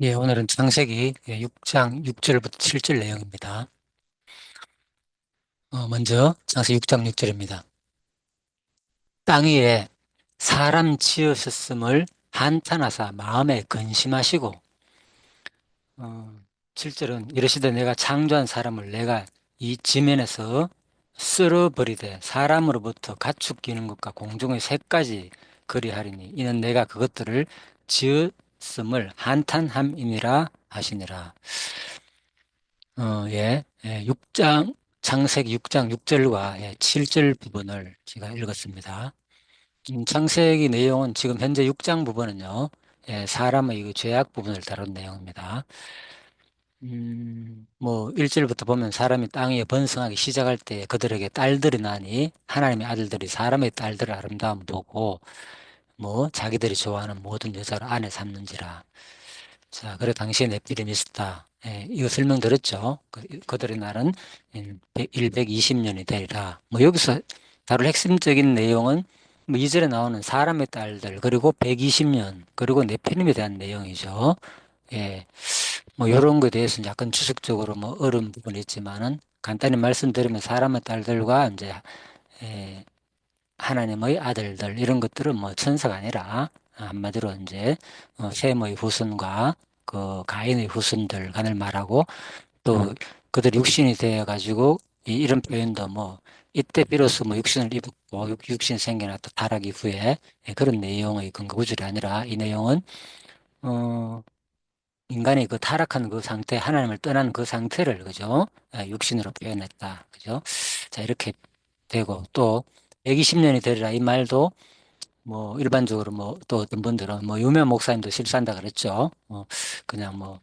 예, 오늘은 창세기 6장 6절부터 7절 내용입니다. 먼저 창세기 6장 6절입니다. 땅 위에 사람 지으셨음을 한탄하사 마음에 근심하시고, 어, 7절은 이르시되 내가 창조한 사람을 내가 이 지면에서 쓸어버리되 사람으로부터 가축 기는 것과 공중의 새까지 그리하리니 이는 내가 그것들을 지었음을 한탄함이니라 하시니라. 예, 6장, 창세기 6장 6절과 7절 부분을 제가 읽었습니다. 창세기 내용은 지금 현재 6장 부분은요, 사람의 그 죄악 부분을 다룬 내용입니다. 뭐, 1절부터 보면 사람이 땅 위에 번성하기 시작할 때 그들에게 딸들이 나니 하나님의 아들들이 사람의 딸들을 아름다움 보고 뭐, 자기들이 좋아하는 모든 여자를 아내 삼는지라. 자, 그래 당시에 nephilim이 있었다. 이거 설명드렸죠. 그들의 날은 120년이 되리라. 뭐 여기서 다룰 핵심적인 내용은 뭐 2절에 나오는 사람의 딸들 그리고 120년 그리고 nephilim에 대한 내용이죠. 예, 뭐 이런 거에 대해서 약간 추측적으로 뭐 어려운 부분이 있지만은 간단히 말씀드리면 사람의 딸들과 이제 예, 하나님의 아들들 이런 것들은 뭐 천사가 아니라 한마디로 이제 셈의 후손과 그 가인의 후손들 간을 말하고 또 그들이 육신이 되어 가지고 이런 표현도 뭐 이때 비로소 뭐 육신을 입었고 육신이 생겨났다 타락 이후에 그런 내용의 근거 구절이 아니라 이 내용은 어 인간의 그 타락한 그 상태 하나님을 떠난 그 상태를 그죠 육신으로 표현했다 그죠. 자 이렇게 되고 또 120년이 되리라 이 말도 뭐 일반적으로 뭐 또 어떤 분들은 뭐 유명 목사님도 실수한다 그랬죠. 그냥 뭐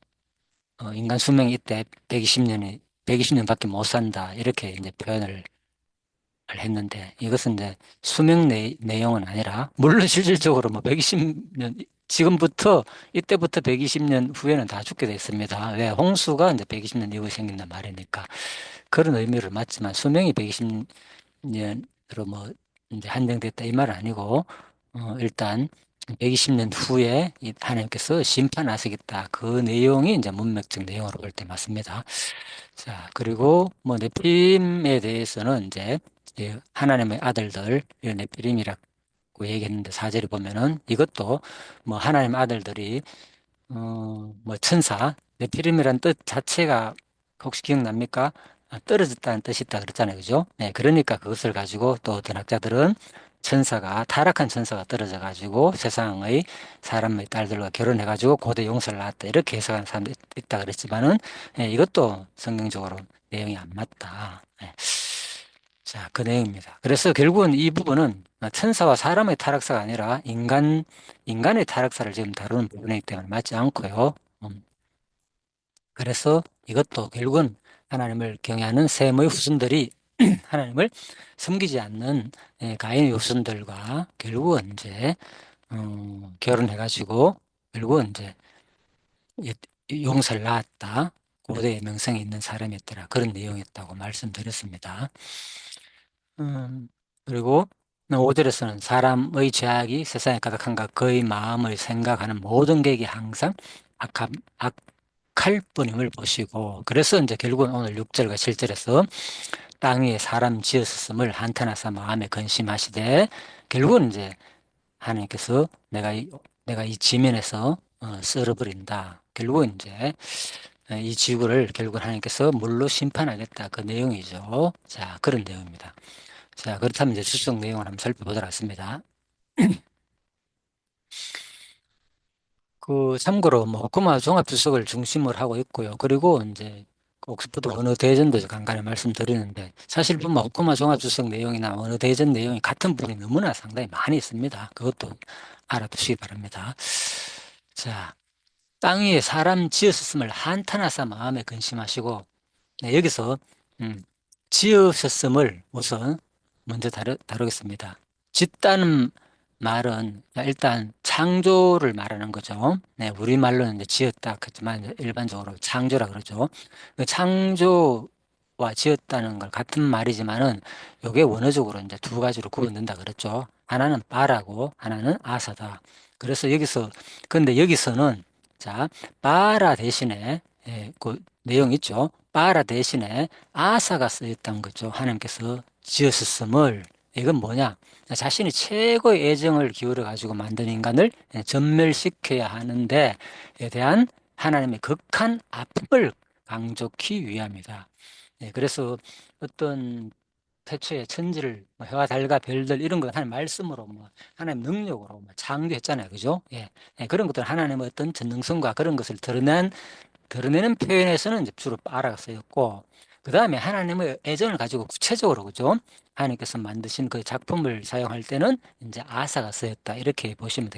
인간 수명이 이때 120년밖에 못 산다 이렇게 이제 표현을 했는데 이것은 이제 수명 내용은 아니라 물론 실질적으로 뭐 120년 지금부터 이때부터 120년 후에는 다 죽게 됐습니다. 왜? 홍수가 이제 120년 이후에 생긴단 말이니까 그런 의미를 맞지만 수명이 120년으로 뭐 이제 한정됐다 이 말은 아니고 일단 120년 후에 이 하나님께서 심판하시겠다. 그 내용이 이제 문맥적 내용으로 볼 때 맞습니다. 자, 그리고 뭐 네피림에 대해서는 이제 하나님의 아들들, 이 네피림이라고 얘기했는데 사절에 보면은 이것도 뭐 하나님 아들들이 뭐 천사, 네피림이란 뜻 자체가 혹시 기억납니까? 떨어졌다는 뜻이 있다 그랬잖아요. 그죠? 네, 그러니까 그것을 가지고 또 어떤 학자들은 천사가, 타락한 천사가 떨어져 가지고 세상의 사람의 딸들과 결혼해 가지고 고대 용서를 낳았다. 이렇게 해석하는 사람도 있다 그랬지만은, 이것도 성경적으로 내용이 안 맞다. 자, 그 내용입니다. 그래서 결국은 이 부분은 천사와 사람의 타락사가 아니라 인간의 타락사를 지금 다루는 부분이기 때문에 맞지 않고요. 그래서 이것도 결국은 하나님을 경외하는 셈의 후손들이 하나님을 섬기지 않는 가인의 후손들과 결국은 이제 결혼해가지고 결국은 이제 용서를 낳았다. 고대의 명성이 있는 사람이었더라. 그런 내용이었다고 말씀드렸습니다. 음, 그리고 5절에서는 사람의 죄악이 세상에 가득한가 그의 마음을 생각하는 모든 계획이 항상 악함, 악할 뿐임을 보시고 그래서 이제 결국은 오늘 6절과 7절에서 땅 위에 사람 지었음을 한탄하사 마음에 근심하시되 결국은 이제 하나님께서 내가 이 지면에서 썰어버린다. 결국은 이제 이 지구를 결국은 하나님께서 물로 심판하겠다. 그 내용이죠. 자, 그런 내용입니다. 자, 그렇다면 이제 추석 내용을 한번 살펴보도록 하겠습니다. 그, 참고로, 뭐, 호쿠마 종합주석을 중심으로 하고 있고요. 그리고 이제, 그 옥스퍼드 언어 대전도 간간히 말씀드리는데, 사실 보면 호쿠마 종합주석 내용이나 언어 대전 내용이 같은 부분이 너무나 상당히 많이 있습니다. 그것도 알아두시기 바랍니다. 자, 땅 위에 사람 지으셨음을 한탄하사 마음에 근심하시고, 네, 여기서, 음, 지으셨음을 우선 먼저 다루겠습니다. 짓다는 말은 일단 창조를 말하는 거죠. 네, 우리말로는 이제 지었다 했지만 이제 일반적으로 창조라 그러죠. 그 창조와 지었다는 걸 같은 말이지만은 요게 원어적으로 이제 두 가지로 구분된다 그랬죠. 하나는 바라고 하나는 아사다. 그래서 여기서 근데 여기서는 자, 바라 대신에, 그 내용 있죠. 바라 대신에 아사가 쓰였던 거죠. 하나님께서 지으셨음을. 이건 뭐냐? 자신이 최고의 애정을 기울여 가지고 만든 인간을 전멸시켜야 하는데, 에 대한 하나님의 극한 아픔을 강조하기 위함이다. 그래서 어떤 태초에 천지를 뭐 해와 달과 별들 이런 건 하나님 말씀으로 뭐 하나님 능력으로 뭐 창조했잖아요. 그죠? 그런 것들 하나님의 어떤 전능성과 그런 것을 드러내는 표현에서는 이제 주로 빠라가 쓰였고, 그 다음에 하나님의 애정을 가지고 구체적으로, 그죠? 하나님께서 만드신 그 작품을 사용할 때는 이제 아사가 쓰였다. 이렇게 보시면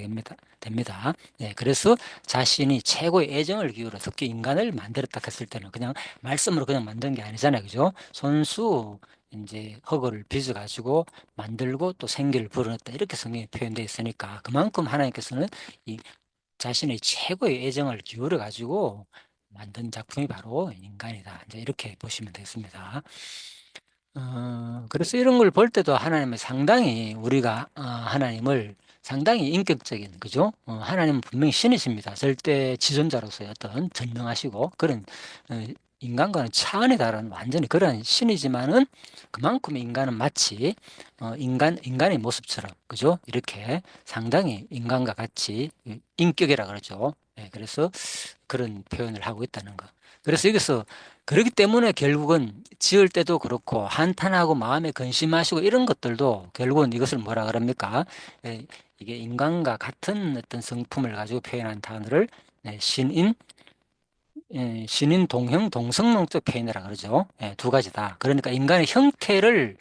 됩니다. 그래서 자신이 최고의 애정을 기울여 특히 인간을 만들었다 했을 때는 그냥 말씀으로 그냥 만든 게 아니잖아요. 그죠? 손수 이제 흙을 빚어가지고 만들고 또 생기를 불어넣었다. 이렇게 성경에 표현되어 있으니까 그만큼 하나님께서는 이 자신의 최고의 애정을 기울여 가지고 만든 작품이 바로 인간이다. 이제 이렇게 보시면 되겠습니다. 그래서 이런 걸 볼 때도 하나님을 상당히 우리가 하나님을 상당히 인격적인 그죠? 하나님은 분명히 신이십니다. 절대 지존자로서의 어떤 전능하시고 그런 인간과는 차원에 다른 완전히 그런 신이지만은 그만큼 인간은 마치 인간의 모습처럼 그죠? 이렇게 상당히 인간과 같이 인격이라 그러죠. 그래서 그런 표현을 하고 있다는 거. 그래서 여기서 그렇기 때문에 결국은 지을 때도 그렇고 한탄하고 마음에 근심하시고 이런 것들도 결국은 이것을 뭐라 그럽니까? 이게 인간과 같은 어떤 성품을 가지고 표현한 단어를 신인, 신인 동형 동성론적 표현이라 그러죠. 두 가지다. 그러니까 인간의 형태를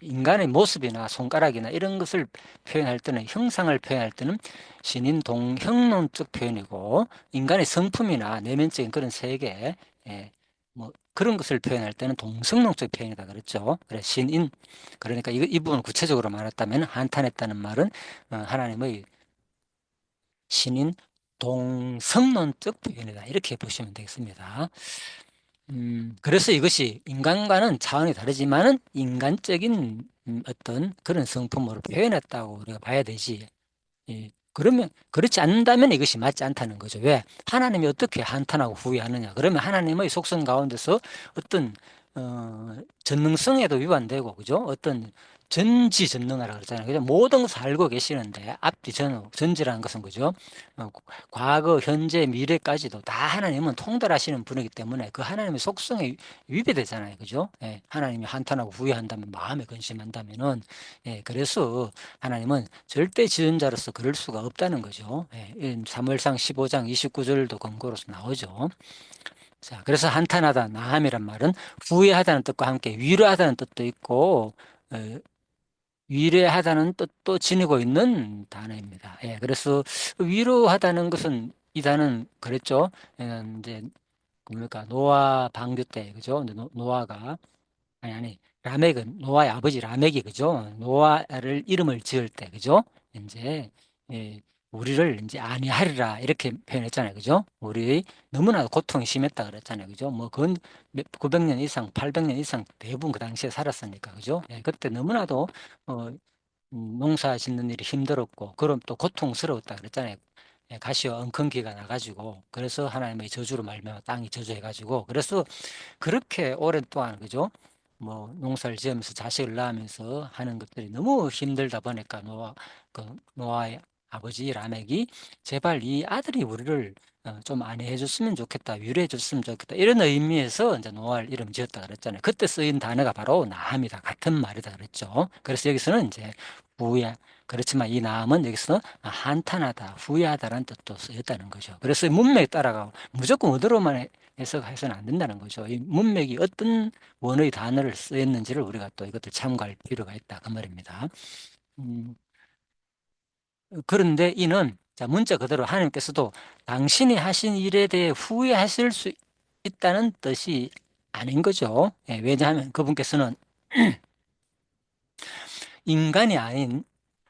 인간의 모습이나 손가락이나 이런 것을 표현할 때는 형상을 표현할 때는 신인 동형론적 표현이고 인간의 성품이나 내면적인 그런 세계 뭐 그런 것을 표현할 때는 동성론적 표현이다 그랬죠. 그래 신인 그러니까 이 부분을 구체적으로 말했다면 한탄했다는 말은 하나님의 신인 동성론적 표현이다 이렇게 보시면 되겠습니다. 그래서 이것이 인간과는 차원이 다르지만은 인간적인 어떤 그런 성품으로 표현했다고 우리가 봐야 되지. 그러면 그렇지 않는다면 이것이 맞지 않다는 거죠. 왜? 하나님이 어떻게 한탄하고 후회하느냐? 그러면 하나님의 속성 가운데서 어떤 전능성에도 위반되고 그죠? 어떤 전지전능하라 그러잖아요. 그죠? 모든 것을 알고 계시는데 앞뒤 전지라는 것은 그죠? 과거, 현재, 미래까지도 다 하나님은 통달하시는 분이기 때문에 그 하나님의 속성에 위배되잖아요. 그죠? 하나님이 한탄하고 후회한다면 마음에 근심한다면은 그래서 하나님은 절대 지존자로서 그럴 수가 없다는 거죠. 사무엘상 15장 29절도 근거로서 나오죠. 자, 그래서 한탄하다, 나함이란 말은 후회하다는 뜻과 함께 위로하다는 뜻도 있고, 위로하다는 뜻도 지니고 있는 단어입니다. 그래서 위로하다는 것은 이 단어는 그랬죠. 이제 뭡니까 노아 방주 때 그죠? 근데 노아가 아니 라멕은 노아의 아버지 라멕이 그죠? 노아를 이름을 지을 때 그죠? 이제 예, 우리를 이제 아니하리라 이렇게 표현했잖아요. 그죠? 우리 너무나 고통이 심했다 그랬잖아요. 그죠? 뭐 그건 900년 이상, 800년 이상 대부분 그 당시에 살았으니까. 그죠? 그때 너무나도 어, 농사 짓는 일이 힘들었고 그럼 또 고통스러웠다 그랬잖아요. 가시와 엉겅퀴가 나가지고 그래서 하나님의 저주로 말미암아 땅이 저주해가지고 그래서 그렇게 오랫동안 그죠? 뭐 농사를 지으면서 자식을 낳으면서 하는 것들이 너무 힘들다 보니까 노아의 아버지 라멕이 제발 이 아들이 우리를 좀 안해해 줬으면 좋겠다, 위로해 줬으면 좋겠다 이런 의미에서 이제 노아를 이름 지었다 그랬잖아요. 그때 쓰인 단어가 바로 나함이다, 같은 말이다 그랬죠. 그래서 여기서는 이제 후회 그렇지만 이 나함은 여기서 한탄하다, 후회하다라는 뜻도 쓰였다는 거죠. 그래서 문맥에 따라가 무조건 어디로만 해석해서는 안 된다는 거죠. 이 문맥이 어떤 원어의 단어를 쓰였는지를 우리가 또 이것들 참고할 필요가 있다. 그 말입니다. 음, 그런데 이는 자, 문자 그대로 하나님께서도 당신이 하신 일에 대해 후회하실 수 있다는 뜻이 아닌 거죠. 왜냐하면 그분께서는 인간이 아닌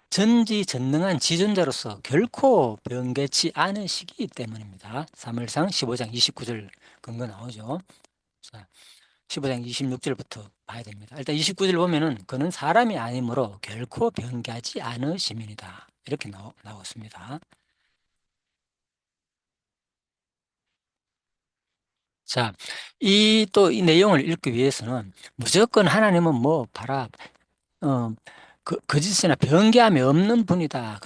전지전능한 지존자로서 결코 변개치 않으시기 때문입니다. 사무엘상 15장 29절 근거 나오죠. 자, 15장 26절부터 봐야 됩니다. 일단 29절 보면은 그는 사람이 아니므로 결코 변개하지 않으심이니다 이렇게 나왔습니다. 자, 또 이 내용을 읽기 위해서는 무조건 하나님은 뭐, 봐라, 어, 거짓이나 변개함이 없는 분이다.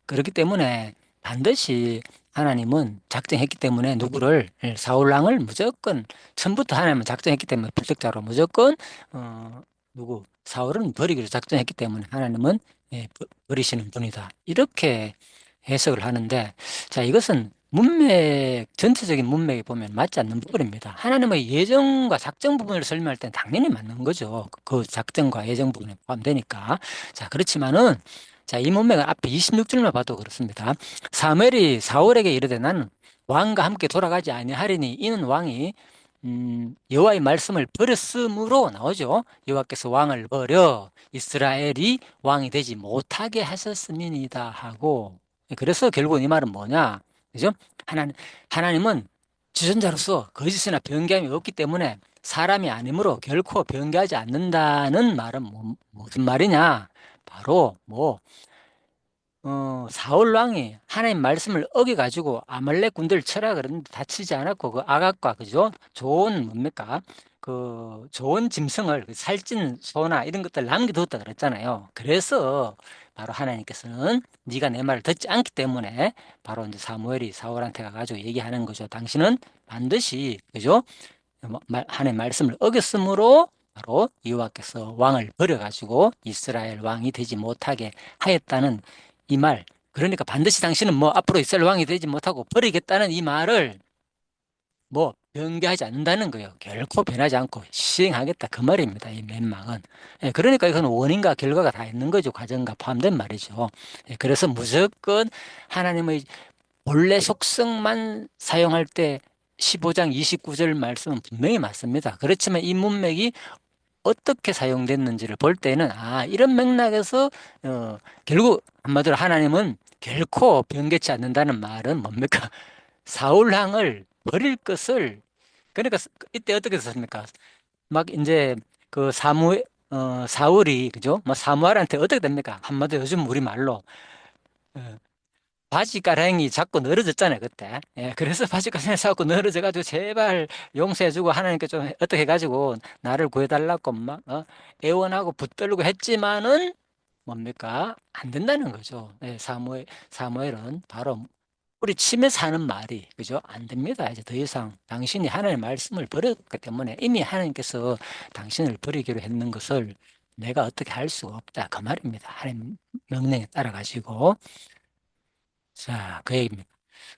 그렇기 때문에 반드시 하나님은 작정했기 때문에 누구를, 사울 왕을 무조건, 처음부터 하나님은 작정했기 때문에 불택자로 무조건, 사울은 버리기로 작정했기 때문에 하나님은 버리시는 분이다. 이렇게 해석을 하는데, 자, 이것은 전체적인 문맥에 보면 맞지 않는 부분입니다. 하나님의 예정과 작정 부분을 설명할 때는 당연히 맞는 거죠. 그 작정과 예정 부분에 포함되니까. 자, 그렇지만은, 자, 이 문맥은 앞에 26절만 봐도 그렇습니다. 사무엘이 사울에게 이르되 나는 왕과 함께 돌아가지 아니하리니 이는 왕이 여호와의 말씀을 버렸으므로 나오죠. 여호와께서 왕을 버려 이스라엘이 왕이 되지 못하게 하셨음이니이다 하고, 그래서 결국 이 말은 뭐냐? 그죠? 하나님은 주전자로서 거짓이나 변개함이 없기 때문에 사람이 아니므로 결코 변개하지 않는다는 말은 무슨 말이냐? 바로 사울 왕이 하나님 말씀을 어겨가지고 아말렉 군대를 쳐라 그러는데 다치지 않았고 그 아각과 그죠? 좋은 뭡니까? 그 좋은 짐승을 살찐 소나 이런 것들 남겨두었다 그랬잖아요. 그래서 바로 하나님께서는 네가 내 말을 듣지 않기 때문에 바로 이제 사무엘이 사울한테 가가지고 얘기하는 거죠. 당신은 반드시 그죠? 하나님 말씀을 어겼으므로 바로 여호와께서 왕을 버려가지고 이스라엘 왕이 되지 못하게 하였다는 이 말. 그러니까 반드시 당신은 뭐 앞으로 이스라엘 왕이 되지 못하고 버리겠다는 이 말을 뭐 변개하지 않는다는 거예요. 결코 변하지 않고 시행하겠다 그 말입니다. 이 맹망은. 그러니까 이건 원인과 결과가 다 있는 거죠. 과정과 포함된 말이죠. 그래서 무조건 하나님의 본래 속성만 사용할 때 15장 29절 말씀은 분명히 맞습니다. 그렇지만 이 문맥이 어떻게 사용됐는지를 볼 때는 이런 맥락에서 결국 한마디로 하나님은 결코 변개치 않는다는 말은 뭡니까? 사울왕을 버릴 것을, 그러니까 이때 어떻게 썼습니까? 막 이제 그 사울이 그죠? 뭐 사무엘한테 어떻게 됩니까? 한마디로 요즘 우리 말로 바지가랑이 자꾸 늘어졌잖아요, 그때. 그래서 바지가랑이 자꾸 늘어져가지고 제발 용서해주고 하나님께 좀 어떻게 해가지고 나를 구해달라고 막, 애원하고 붙들고 했지만은 뭡니까? 안 된다는 거죠. 사무엘은 바로 우리 침에서 하는 말이, 그죠? 안 됩니다. 이제 더 이상 당신이 하나님의 말씀을 버렸기 때문에 이미 하나님께서 당신을 버리기로 했는 것을 내가 어떻게 할 수가 없다. 그 말입니다. 하나님 명령에 따라가지고. 자, 그 얘기입니다.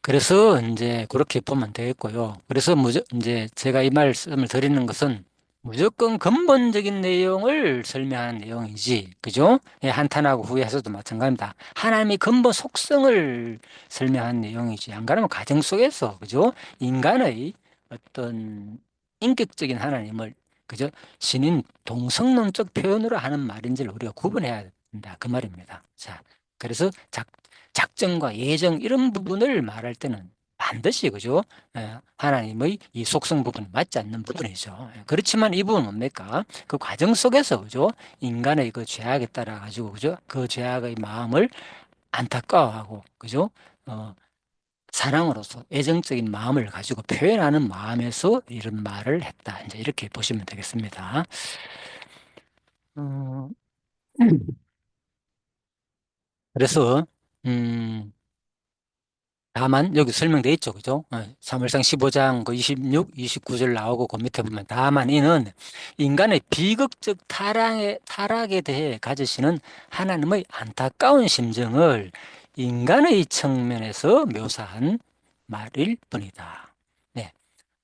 그래서 이제 그렇게 보면 되겠고요. 그래서 이제 제가 이 말씀을 드리는 것은 무조건 근본적인 내용을 설명하는 내용이지, 그죠? 한탄하고 후회해서도 마찬가지입니다. 하나님의 근본 속성을 설명하는 내용이지. 안 그러면 가정 속에서, 그죠? 인간의 어떤 인격적인 하나님을, 그죠? 신인 동성론적 표현으로 하는 말인지를 우리가 구분해야 된다. 그 말입니다. 자, 그래서 작정과 예정 이런 부분을 말할 때는 반드시 그죠? 하나님의 이 속성 부분이 맞지 않는 부분이죠. 그렇지만 이 부분은 뭡니까? 그 과정 속에서 그죠? 인간의 그 죄악에 따라 가지고 그죠? 그 죄악의 마음을 안타까워하고 그죠? 사랑으로서 애정적인 마음을 가지고 표현하는 마음에서 이런 말을 했다. 이제 이렇게 보시면 되겠습니다. 어, 그래서 음, 다만 여기 설명돼 있죠, 그죠? 사무엘상 15장 그 26, 29절 나오고 그 밑에 보면 다만 이는 인간의 비극적 타락에 대해 가지시는 하나님의 안타까운 심정을 인간의 측면에서 묘사한 말일 뿐이다. 네.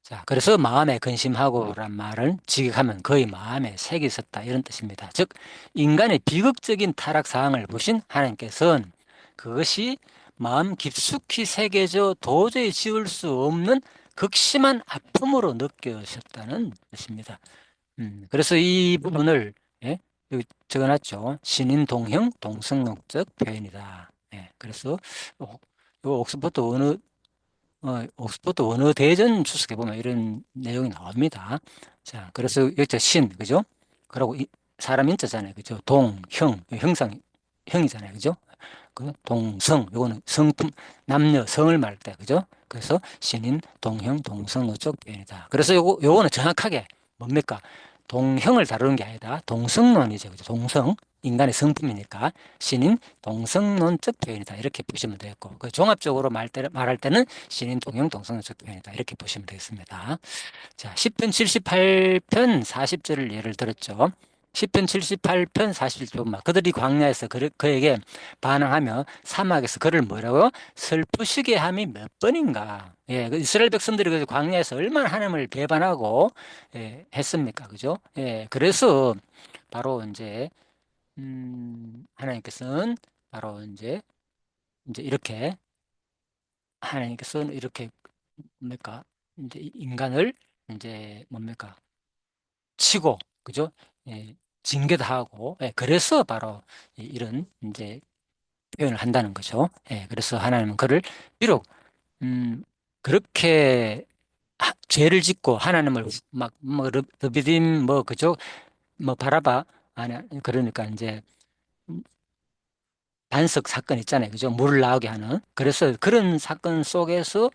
자, 그래서 마음에 근심하고란 말은 직역하면 그의 마음에 색이 있었다 이런 뜻입니다. 즉, 인간의 비극적인 타락 사항을 보신 하나님께서는 그것이 마음 깊숙이 새겨져 도저히 지울 수 없는 극심한 아픔으로 느껴졌다는 뜻입니다. 그래서 이 부분을 여기 적어놨죠. 신인동형 동성극적 표현이다. 그래서 요 옥스퍼드 원어 대전 주석에 보면 이런 내용이 나옵니다. 자, 그래서 여기서 그죠? 그리고 사람 인자잖아요, 그죠? 형이잖아요, 그죠? 그 동성, 요거는 성품, 남녀, 성을 말할 때, 그죠? 그래서 신인, 동형, 동성어적 표현이다. 그래서 요거는 정확하게 뭡니까? 동형을 다루는 게 아니라 동성론이죠. 그죠? 동성, 인간의 성품이니까 신인, 동성론적 표현이다. 이렇게 보시면 되겠고, 그 종합적으로 말할 때는 신인, 동형, 동성어적 표현이다. 이렇게 보시면 되겠습니다. 자, 10편 78편 40절을 예를 들었죠. 10편 78편 40절 막 그들이 광야에서 그에게 반항하며 사막에서 그를 뭐라고요? 슬프시게 함이 몇 번인가? 예, 그 이스라엘 백성들이 그 광야에서 얼마나 하나님을 배반하고 예, 했습니까? 그죠? 예, 그래서 바로 이제 하나님께서는 바로 이제 이렇게 하나님께서는 이렇게 뭡니까? 이제 인간을 이제 뭡니까? 치고, 그죠? 예, 징계도 하고, 예, 그래서 바로 이런 이제 표현을 한다는 거죠. 예, 그래서 하나님은 그를 비록, 그렇게 죄를 짓고 하나님을 막, 뭐, 르비딤, 뭐, 그죠? 뭐, 바라봐. 아니, 그러니까 이제 반석 사건 있잖아요. 그죠? 물을 나오게 하는. 그래서 그런 사건 속에서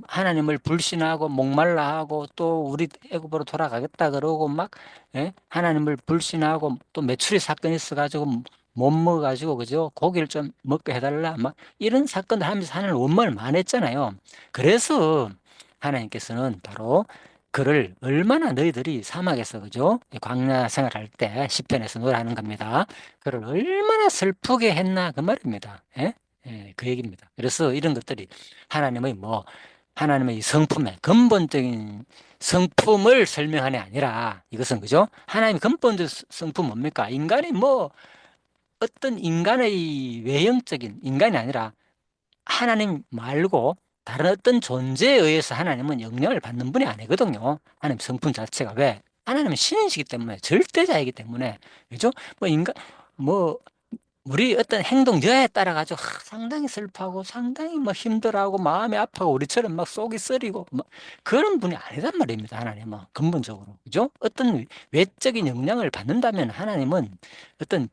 하나님을 불신하고 목말라 하고 또 우리 애굽으로 돌아가겠다 그러고 막 예? 하나님을 불신하고 또 메추리 사건이 있어가지고 못 먹어가지고 그죠? 고기를 좀 먹게 해달라 막 이런 사건을 하면서 하나님 원망을 많이 했잖아요. 그래서 하나님께서는 바로 그를 얼마나 너희들이 사막에서 그죠? 광야 생활할 때 시편에서 노래하는 겁니다. 그를 얼마나 슬프게 했나 그 말입니다. 예? 예, 그 얘기입니다. 그래서 이런 것들이 하나님의 하나님의 이 성품의 근본적인 성품을 설명하는 게 아니라 이것은 그죠? 하나님의 근본적 성품 뭡니까? 인간이 어떤 인간의 외형적인 인간이 아니라 하나님 말고 다른 어떤 존재에 의해서 하나님은 영향을 받는 분이 아니거든요. 하나님 성품 자체가 왜? 하나님은 신이시기 때문에 절대자이기 때문에 그죠? 인간 뭐 우리 어떤 행동 여하에 따라 가지고 상당히 슬퍼하고 상당히 힘들어하고 마음이 아파하고 우리처럼 막 속이 쓰리고 그런 분이 아니란 말입니다. 하나님은 근본적으로 그죠? 어떤 외적인 영향을 받는다면 하나님은 어떤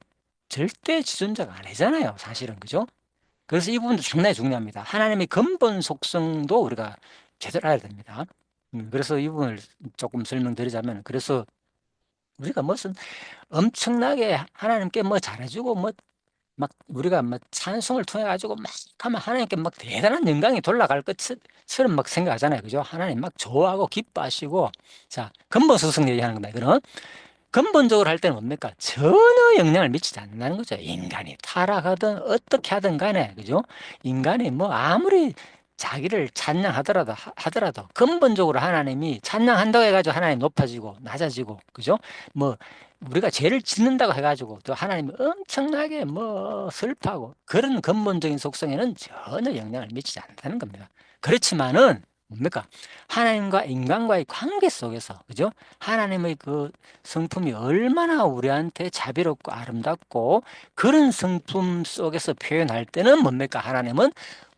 절대 지존자가 아니잖아요. 사실은 그죠? 그래서 이 부분도 상당히 중요합니다. 하나님의 근본 속성도 우리가 제대로 알아야 됩니다. 그래서 이 부분을 조금 설명드리자면 그래서 우리가 무슨 엄청나게 하나님께 잘해주고 막 우리가 찬송을 통해 가지고 막 하면 하나님께 막 대단한 영광이 돌아갈 것처럼 막 생각하잖아요. 그죠? 하나님 막 좋아하고 기뻐하시고 자, 근본 소성 얘기하는 겁니다. 이거는 근본적으로 할 때는 뭡니까? 전혀 영향을 미치지 않는다는 거죠. 인간이 타락하든 어떻게 하든 간에 그죠? 인간이 아무리 자기를 찬양하더라도 하더라도 근본적으로 하나님이 찬양한다고 해가지고 하나님 높아지고 낮아지고 그죠? 뭐 우리가 죄를 짓는다고 해가지고 또 하나님이 엄청나게 슬퍼하고 그런 근본적인 속성에는 전혀 영향을 미치지 않는다는 겁니다. 그렇지만은 뭡니까? 하나님과 인간과의 관계 속에서 그죠? 하나님의 그 성품이 얼마나 우리한테 자비롭고 아름답고 그런 성품 속에서 표현할 때는 뭡니까? 하나님은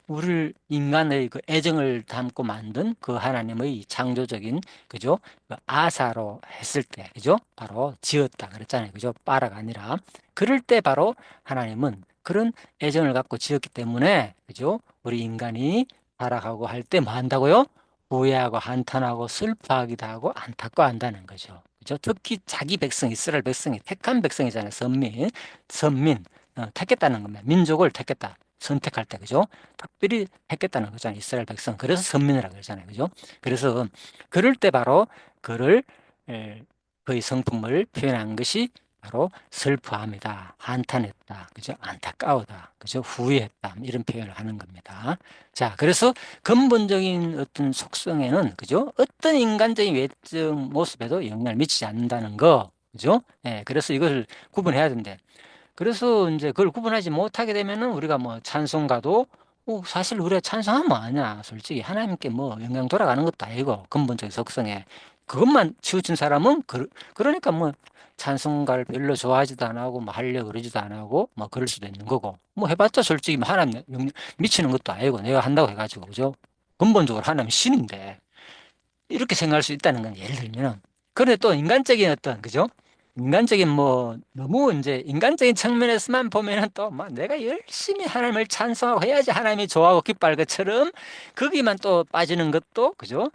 우리 인간의 그 애정을 담고 만든 그 하나님의 창조적인 그죠? 그 아사로 했을 때 그죠? 바로 지었다 그랬잖아요. 그죠? 빠라가 아니라 그럴 때 바로 하나님은 그런 애정을 갖고 지었기 때문에 그죠? 우리 인간이 타락하고 할 때 뭐 한다고요? 후회하고 한탄하고 슬퍼하기도 하고 안타까워한다는 거죠. 그죠? 특히 자기 백성 이스라엘 백성이 택한 백성이잖아요. 선민 택했다는 겁니다. 민족을 택했다. 선택할 때 그죠? 특별히 택했다는 거잖아요. 이스라엘 백성. 그래서 선민이라고 그러잖아요. 그죠? 그래서 그럴 때 바로 그를 그의 성품을 표현한 것이 바로 슬퍼함이다. 한탄했다. 그죠? 안타까우다. 그죠? 후회했다. 이런 표현을 하는 겁니다. 자, 그래서 근본적인 어떤 속성에는 그죠? 어떤 인간적인 외적 모습에도 영향을 미치지 않는다는 거. 그죠? 예, 그래서 이걸 구분해야 된대. 그래서 이제 그걸 구분하지 못하게 되면은 우리가 찬송가도 사실 우리가 찬송하면 아니야. 솔직히 하나님께 영향 돌아가는 것도 아니고 근본적인 속성에 그것만 치우친 사람은 그러니까 찬송가를 별로 좋아하지도 안 하고 하려고 그러지도 안 하고 그럴 수도 있는 거고 해봤자 솔직히 하나님 영향 미치는 것도 아니고 내가 한다고 해가지고 그죠? 근본적으로 하나님 신인데 이렇게 생각할 수 있다는 건 예를 들면은 그런데 또 인간적인 어떤 그죠? 인간적인 뭐 너무 이제 인간적인 측면에서만 보면은 또 뭐 내가 열심히 하나님을 찬송하고 해야지 하나님이 좋아하고 기뻐할 것처럼 거기만 또 빠지는 것도 그죠?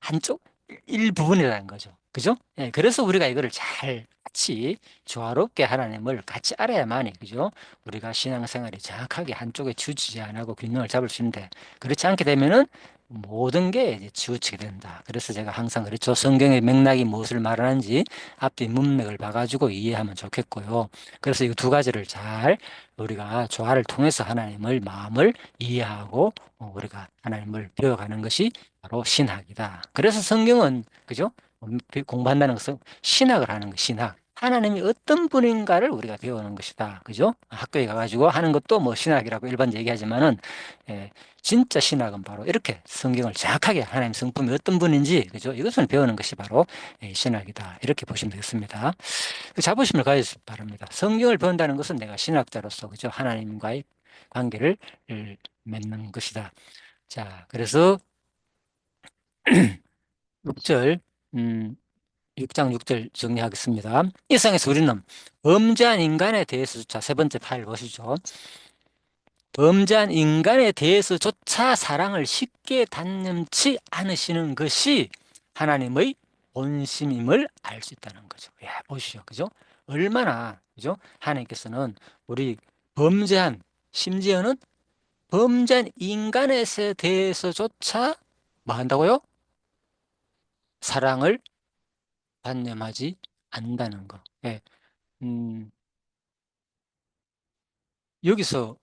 한쪽 일부분이라는 거죠. 그죠? 예, 그래서 우리가 이거를 잘 같이 조화롭게 하나님을 같이 알아야만이 그죠? 우리가 신앙생활이 정확하게 한쪽에 치우치지 안 하고 균형을 잡을 수 있는데 그렇지 않게 되면은 모든 게 이제 치우치게 된다. 그래서 제가 항상 그렇죠. 성경의 맥락이 무엇을 말하는지 앞뒤 문맥을 봐가지고 이해하면 좋겠고요. 그래서 이 두 가지를 잘 우리가 조화를 통해서 하나님을 마음을 이해하고 우리가 하나님을 배워가는 것이 바로 신학이다. 그래서 성경은 그죠? 공부한다는 것은 신학을 하는 거, 신학. 하나님이 어떤 분인가를 우리가 배우는 것이다. 그죠? 학교에 가가지고 하는 것도 뭐 신학이라고 일반 얘기하지만은, 예, 진짜 신학은 바로 이렇게 성경을 정확하게 하나님 성품이 어떤 분인지, 그죠? 이것을 배우는 것이 바로 신학이다. 이렇게 보시면 되겠습니다. 그 자부심을 가지시기 바랍니다. 성경을 배운다는 것은 내가 신학자로서, 그죠? 하나님과의 관계를 맺는 것이다. 자, 그래서 6절, 음, 6장 6절 정리하겠습니다. 이 상에서 우리는 범죄한 인간에 대해서조차 세 번째 파일 보시죠. 범죄한 인간에 대해서조차 사랑을 쉽게 단념치 않으시는 것이 하나님의 본심임을 알 수 있다는 거죠. 야, 보시죠. 그죠? 얼마나, 그죠? 하나님께서는 우리 범죄한, 심지어는 범죄한 인간에 대해서조차 뭐 한다고요? 사랑을 단념하지 않는다는 거. 예. 음, 여기서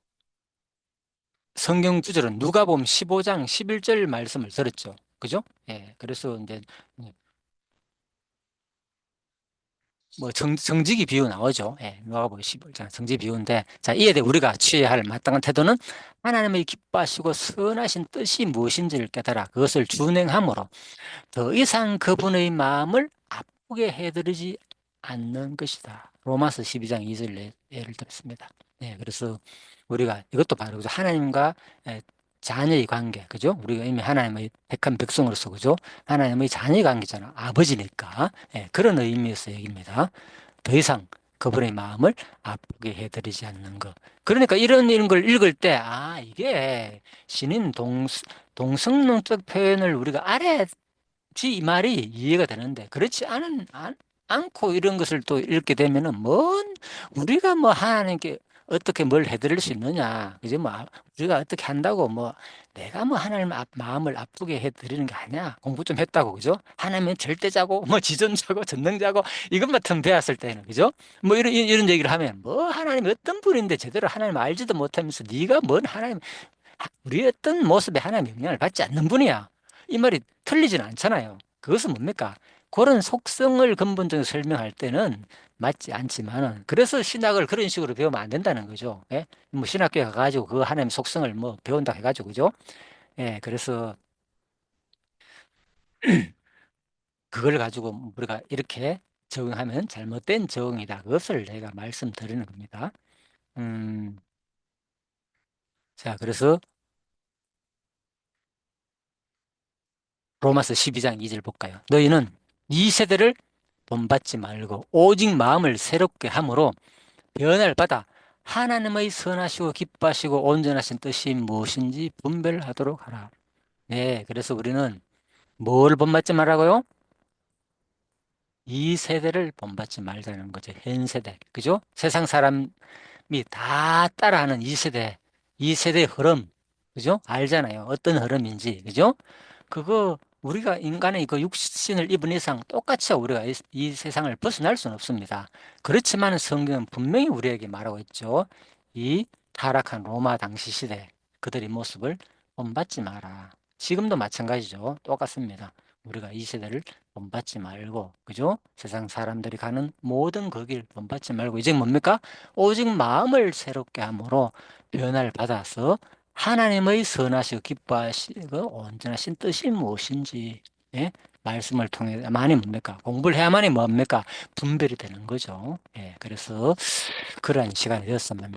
성경 구절은 누가복음 15장 11절 말씀을 들었죠. 그죠? 예. 그래서 이제 뭐 정직이 비유 나오죠. 예. 누가복음 15장 정직 비유인데 자, 이에 대해 우리가 취해야 할 마땅한 태도는 하나님의 기뻐하시고 선하신 뜻이 무엇인지를 깨달아 그것을 준행함으로 더 이상 그분의 마음을 아프게 해드리지 않는 것이다. 로마서 12장 2절 예를 들었습니다. 네, 그래서 우리가 이것도 바로 그죠? 하나님과 자녀의 관계, 그죠? 우리가 이미 하나님의 택한 백성으로서 그죠? 하나님의 자녀의 관계잖아. 아버지니까. 예, 그런 의미에서 얘기입니다. 더 이상 그분의 마음을 아프게 해드리지 않는 것. 그러니까 이런 걸 읽을 때, 아, 이게 신인 동성론적 표현을 우리가 알아야 이 말이 이해가 되는데 그렇지 않고 이런 것을 또 읽게 되면은 우리가 뭐 하나님께 어떻게 뭘 해드릴 수 있느냐 그지 뭐 우리가 어떻게 한다고 뭐 내가 뭐 하나님 마음을 아프게 해드리는 게 아니야 공부 좀 했다고 그죠 하나님은 절대자고 뭐 지존자고 전능자고 이것만 좀 배웠을 때는 그죠 뭐 이런 얘기를 하면 뭐 하나님이 어떤 분인데 제대로 하나님 알지도 못하면서 네가 뭔 하나님 우리 어떤 모습에 하나님 영향을 받지 않는 분이야. 이 말이 틀리지는 않잖아요. 그것은 뭡니까? 그런 속성을 근본적으로 설명할 때는 맞지 않지만은, 그래서 신학을 그런 식으로 배우면 안 된다는 거죠. 예? 뭐 신학교에 가가지고 그 하나님 속성을 뭐 배운다 해가지고, 그죠? 예, 그래서 그걸 가지고 우리가 이렇게 적응하면 잘못된 적응이다. 그것을 내가 말씀드리는 겁니다. 음, 자, 그래서 로마서 12장 2절 볼까요? 너희는 이 세대를 본받지 말고 오직 마음을 새롭게 함으로 변화를 받아 하나님의 선하시고 기뻐하시고 온전하신 뜻이 무엇인지 분별하도록 하라. 네, 그래서 우리는 뭘 본받지 말라고요? 이 세대를 본받지 말자는 거죠. 현 세대. 그죠? 세상 사람이 다 따라하는 이 세대. 이 세대의 흐름. 그죠? 알잖아요. 어떤 흐름인지. 그죠? 그거 우리가 인간의 그 육신을 입은 이상 똑같이 우리가 이 세상을 벗어날 수는 없습니다. 그렇지만 성경은 분명히 우리에게 말하고 있죠. 이 타락한 로마 당시 시대 그들의 모습을 본받지 마라. 지금도 마찬가지죠. 똑같습니다. 우리가 이 세대를 본받지 말고, 그죠? 세상 사람들이 가는 모든 그 길 본받지 말고, 이제 뭡니까? 오직 마음을 새롭게 함으로 변화를 받아서 하나님의 선하시고 기뻐하시고 온전하신 뜻이 무엇인지 예? 말씀을 통해 많이 뭡니까? 공부를 해야만이 뭡니까? 분별이 되는 거죠. 예, 그래서 그러한 시간이 되었습니다.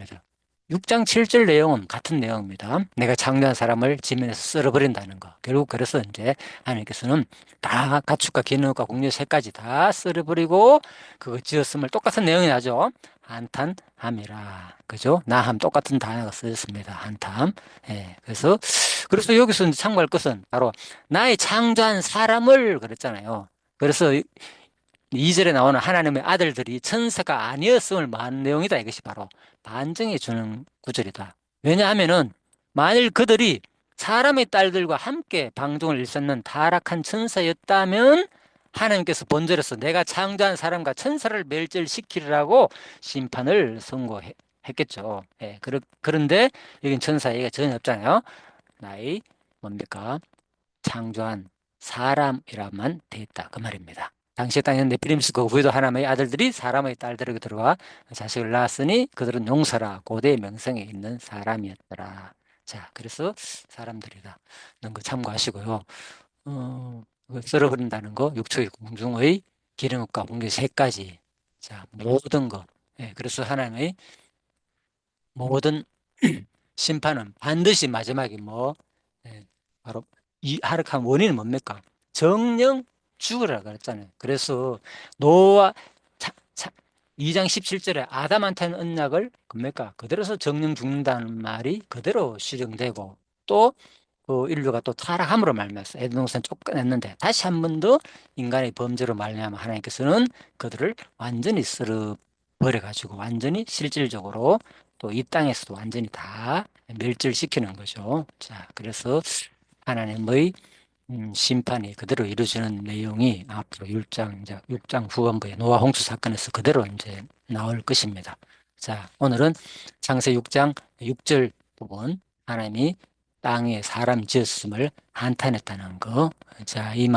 6장 7절 내용은 같은 내용입니다. 내가 창조한 사람을 지면에서 쓸어버린다는 거. 결국 그래서 이제 하나님께서는 다 가축과 기능과 공유 세 가지 다 쓸어버리고 그거 지었음을 똑같은 내용이 나죠. 한탄함이라. 그죠? 나함 똑같은 단어가 쓰였습니다. 한탄. 예. 그래서 여기서 이제 참고할 것은 바로 나의 창조한 사람을 그랬잖아요. 그래서 2절에 나오는 하나님의 아들들이 천사가 아니었음을 말하는 내용이다. 이것이 바로 반증해 주는 구절이다. 왜냐하면은 만일 그들이 사람의 딸들과 함께 방종을 일삼는 타락한 천사였다면 하나님께서 본절에서 내가 창조한 사람과 천사를 멸절시키리라고 심판을 선고했겠죠. 예, 그런데 여긴 천사 얘기가 전혀 없잖아요. 나의 뭡니까? 창조한 사람이라만 돼 있다. 그 말입니다. 당시 땅에는 네피림스 그 후에도 하나님의 아들들이 사람의 딸들에게 들어와 자식을 낳았으니 그들은 용서라 고대의 명성에 있는 사람이었더라. 자, 그래서 사람들이다. 이런 거 참고하시고요. 썰어버린다는 거, 육축의 공중의 기름과 공기 세 가지. 자, 모든 거. 예, 그래서 하나님의 모든 심판은 반드시 마지막에 예, 바로 이 하락한 원인은 뭡니까? 정령 죽으라 그랬잖아요. 그래서 노아 2장 17절에 아담한테는 언약을 뭡니까? 그대로서 정령 죽는다는 말이 그대로 실행되고 또 그 인류가 또 타락함으로 말미암아서 에덴 동산 쫓겨냈는데 다시 한 번 더 인간의 범죄로 말미암아 하나님께서는 그들을 완전히 쓸어 버려가지고 완전히 실질적으로 또 이 땅에서도 완전히 다 멸절시키는 거죠. 자, 그래서 하나님의 심판이 그대로 이루어지는 내용이 앞으로 6장 후반부에 노아 홍수 사건에서 그대로 이제 나올 것입니다. 자, 오늘은 창세 6장 6절 부분 하나님이 땅에 사람 지었음을 한탄했다는 거. 자, 이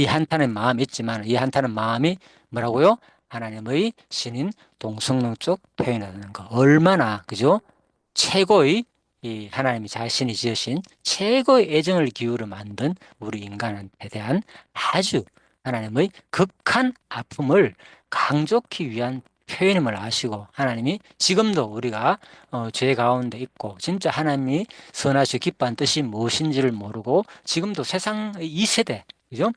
한탄의 마음 있지만 이 한탄의 마음이 뭐라고요? 하나님의 신인 동성령 쪽 표현하는 거. 얼마나, 그죠? 최고의 이 하나님이 자신이 지으신 최고의 애정을 기울여 만든 우리 인간한테 대한 아주 하나님의 극한 아픔을 강조하기 위한 표현임을 아시고 하나님이 지금도 우리가 죄 가운데 있고 진짜 하나님이 선하시고 기뻐한 뜻이 무엇인지를 모르고 지금도 세상의 이 세대 그죠?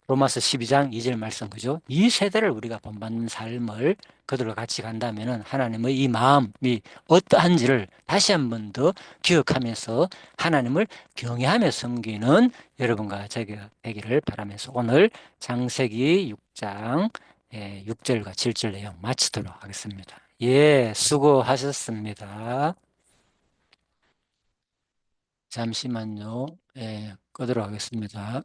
로마서 12장 2절 말씀 그죠? 이 세대를 우리가 본받는 삶을 그들과 같이 간다면은 하나님의 이 마음이 어떠한지를 다시 한 번 더 기억하면서 하나님을 경외하며 섬기는 여러분과 제가 되기를 바라면서 오늘 창세기 6장 6절과 7절 내용 마치도록 하겠습니다. 예, 수고하셨습니다. 잠시만요. 예, 끄도록 하겠습니다.